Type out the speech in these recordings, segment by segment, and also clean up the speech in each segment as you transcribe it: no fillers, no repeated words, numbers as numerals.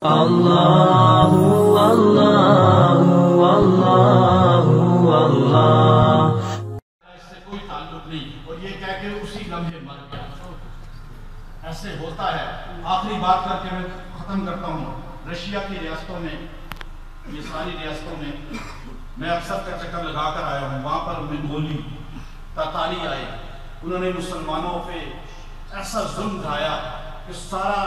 اللہ اللہ اللہ اللہ، اس سے کوئی تعلق نہیں، اور یہ کہہ کے اسی لمحے مر گیا۔ ایسے ہوتا ہے۔ آخری بات کر کے میں ختم کرتا ہوں۔ رشیا کی ریاستوں میں، یہ ساری ریاستوں میں اکثر کا چکر لگا کر آیا ہوں۔ وہاں پر منگولی تاتاری آئے، انہوں نے مسلمانوں پہ ایسا ظلم ڈھایا کہ سارا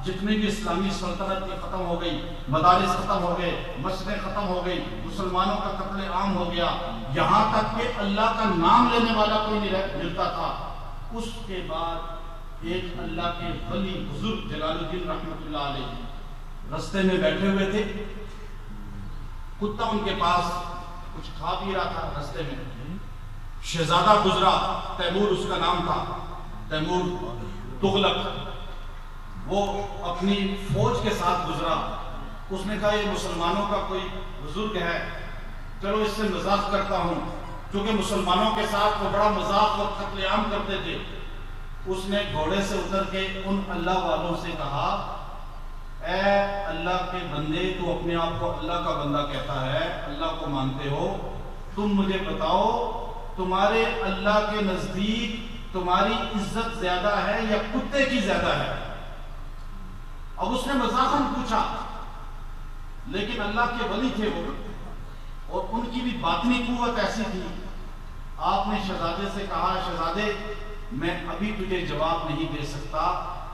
جتنی بھی اسلامی سلطنت کی ختم ہو گئی، مدارس ختم ہو گئے، مسجدیں ختم ہو گئی، مسلمانوں کا قتل عام ہو گیا، یہاں تک کہ اللہ کا نام لینے والا کوئی نہیں ملتا تھا۔ اس کے بعد ایک اللہ کے ولی بزرگ جلال الدین رحمۃ اللہ علیہ رستے میں بیٹھے ہوئے تھے، کتا ان کے پاس کچھ کھا پی رہا تھا، رستے میں شہزادہ گزرا، تیمور اس کا نام تھا، تیمور تغلق، وہ اپنی فوج کے ساتھ گزرا۔ اس نے کہا یہ مسلمانوں کا کوئی بزرگ ہے، چلو اس سے مذاق کرتا ہوں، کیونکہ مسلمانوں کے ساتھ وہ بڑا مذاق اور قتل عام کرتے تھے۔ اس نے گھوڑے سے اتر کے ان اللہ والوں سے کہا، اے اللہ کے بندے، تو اپنے آپ کو اللہ کا بندہ کہتا ہے، اللہ کو مانتے ہو، تم مجھے بتاؤ تمہارے اللہ کے نزدیک تمہاری عزت زیادہ ہے یا کتے کی زیادہ ہے؟ اب اس نے مذاقاً پوچھا، لیکن اللہ کے ولی تھے وہ، اور ان کی بھی باطنی قوت ایسی تھی۔ آپ نے شہزادے سے کہا، شہزادے میں ابھی تجھے جواب نہیں دے سکتا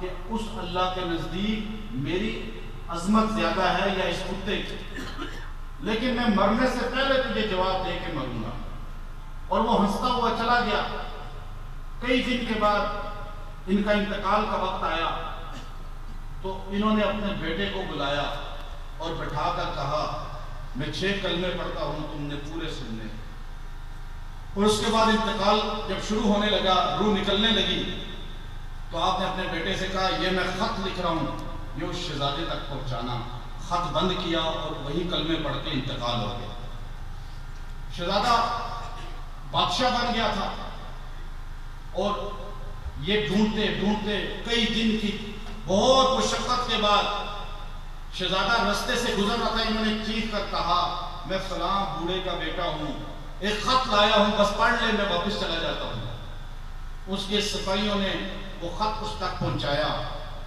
کہ اس اللہ کے نزدیک میری عظمت زیادہ ہے یا اس کتے کی، لیکن میں مرنے سے پہلے تجھے جواب دے کے مروں گا۔ اور وہ ہنستا ہوا چلا گیا۔ کئی دن کے بعد ان کا انتقال کا وقت آیا تو انہوں نے اپنے بیٹے کو بلایا اور بٹھا کر کہا، میں 6 کلمے پڑھتا ہوں، تم نے پورے سننے۔ اور اس کے بعد انتقال جب شروع ہونے لگا، روح نکلنے لگی، تو آپ نے اپنے بیٹے سے کہا، یہ میں خط لکھ رہا ہوں، یہ اس شہزادے تک پہنچانا۔ خط بند کیا اور وہی کلمے پڑھ کے انتقال ہو گیا۔ شہزادہ بادشاہ بن گیا تھا، اور یہ ڈھونڈتے ڈھونڈتے کئی دن کی بہت مشقت کے بعد شہزادہ رستے سے گزر رہا تھا۔ انہوں نے چیخ کر کہا، میں فلاں بوڑھے کا بیٹا ہوں، ایک خط لایا ہوں، بس پڑھ لے، میں واپس چلا جاتا ہوں۔ اس کے سپاہیوں نے وہ خط اس تک پہنچایا۔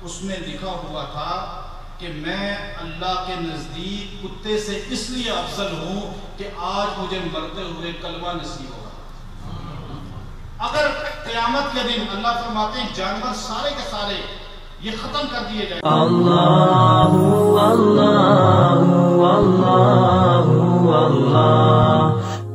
اس میں لکھا ہوا تھا کہ میں اللہ کے نزدیک کتے سے اس لیے افضل ہوں کہ آج مجھے مرتے ہوئے کلمہ نصیب ہوگا۔ اگر قیامت کے دن اللہ فرماتے ہیں جانور سارے کے سارے یہ ختم کر دیے جائیں، اللہ اللہ اللہ اللہ